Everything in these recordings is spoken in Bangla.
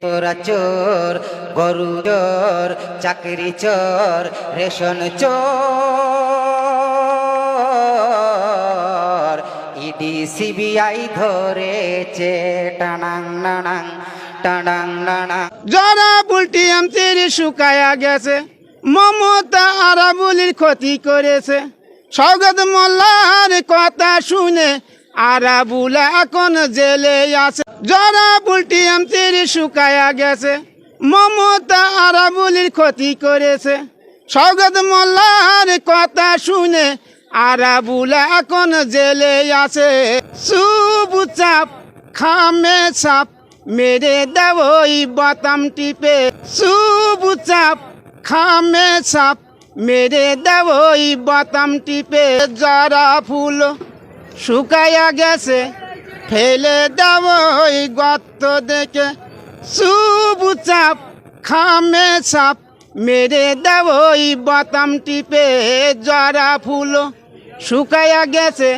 তোরা চোর, গরু চোর, চাকরি চোর, রেশন চোর, ইডি সিবিআই ধরেছে টানাং নানাং টানাং নানাং। যারা বুলটি এমসির শুকায়া গেছে, মমতা আরাবুলির ক্ষতি করেছে। সৌগত মোল্লার কথা শুনে আরাবুল এখন জেলে আছে। যারা বুলটি এমসির শুকায়া গেছে, মমতা আরাবুলির ক্ষতি করেছে। সৌগত মোল্লার কথা শুনে আরাবুল এখন জেলে আছে। চুপচাপ খামে সাপ মেরে দেব ওই বাতাম টিপে, চুপচাপ খামে সাপ মেরে দেব ওই বাতাম টিপে। যারা ফুল শুকায়া গেছে ফেলে দেব ওই গর্ত দেখে, চুপচাপ খামে সাপ মেরে দেব ওই বাতাম টিপে। যারা ফুল শুকায়া গেছে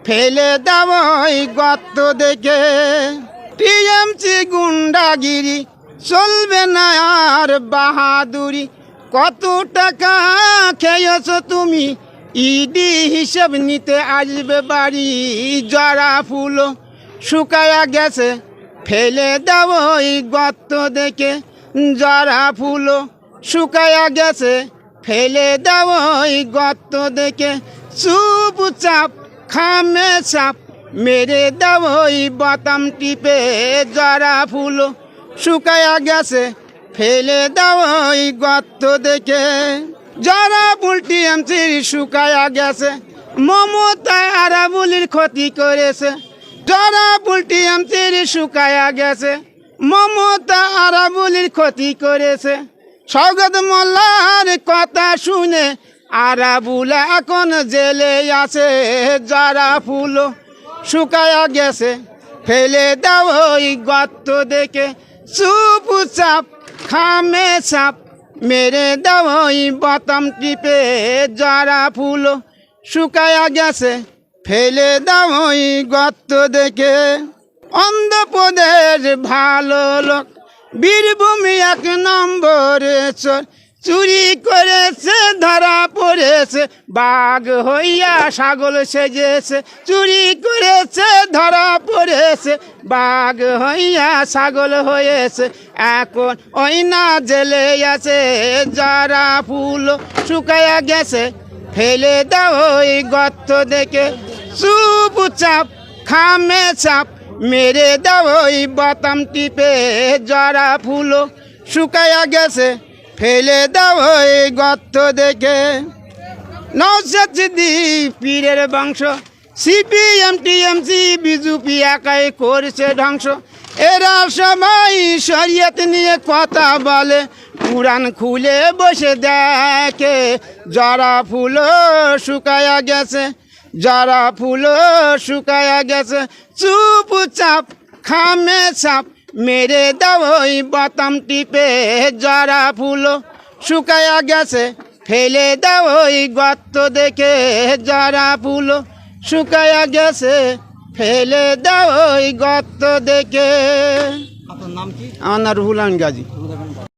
ফেলে দেব ওই গর্ত দেখে। টিএমসি গুন্ডাগিরি চলবে না আর বাহাদুরি। কত টাকা খেয়েছো তুমি, ইডি হিসেব নিতে আসবে বাড়ি। যারা ফুল শুকায়া গেছে ফেলে দেব ওই গর্ত দেখে। যারা ফুল শুকায়া গেছে ফেলে দেব ওই গর্ত দেখে। চুপচাপ খামে চাপ মেরে দেব ওই বাতাম টিপে। যারা ফুল শুকায়া গেছে ফেলে দেব ওই গর্ত দেখে। যারা বুলটি এমসির শুকায়া গেছে, মমতা আরাবুলির ক্ষতি করেছে। যারা বুলটি এমসির শুকায়া গেছে, মমতা আরাবুলির ক্ষতি করেছে। সৌগত মোল্লার কথা শুনে আরাবুল এখন জেলে আছে। যারা ফুল শুকায়া গেছে ফেলে দাও ওই গর্ত দেখে। চুপচাপ খামে চাপ মেরে দাও ওই বাতাম টিপে। যারা ফুল শুকায়া গেছে ফেলে দাও ওই গর্ত দেখে। অন্ধ্রপ্রদেশ ভালো লোক, বীরভূমি 1 নম্বরে চোর, চুরি করেছে ধরা পড়েছে, বাঘ হইয়া ছাগল সেজেছে। চুরি করেছে ধরা পড়েছে, বাঘ হইয়া ছাগল হয়েছে, এখন ওই না জেলে আছে। যারা ফুল শুকায়া গেছে ফেলে দাও ওই গর্ত দেখে। চুপচাপ খামে চাপ মেরে দাও ওই বাতাম টিপে। যারা ফুল শুকায়া গেছে ফেলে দাও ওই গর্ত দেখে। নওশাদ সিদ্দিকী পীরের বংশ, সিপিএম টিএমসি বিজেপি একাই করছে ধ্বংস। এরা সবাই শরিয়ত নিয়ে কথা বলে, কুরআন খুলে বসে দেখে। যারা ফুল শুকায়া গেছে, যারা ফুল শুকায়া গেছে, চুপচাপ খামে চাপ মেরে দাও ওই বাতাম টিপে। যারা ফুল শুকায়া গেছে ফেলে দাও ওই গর্ত দেখে। যারা ফুল শুকায়া গেছে ফেলে দাও ওই গর্ত দেখে। আপনার নাম কি? আমার নাম রুহুল আমিন গাজী।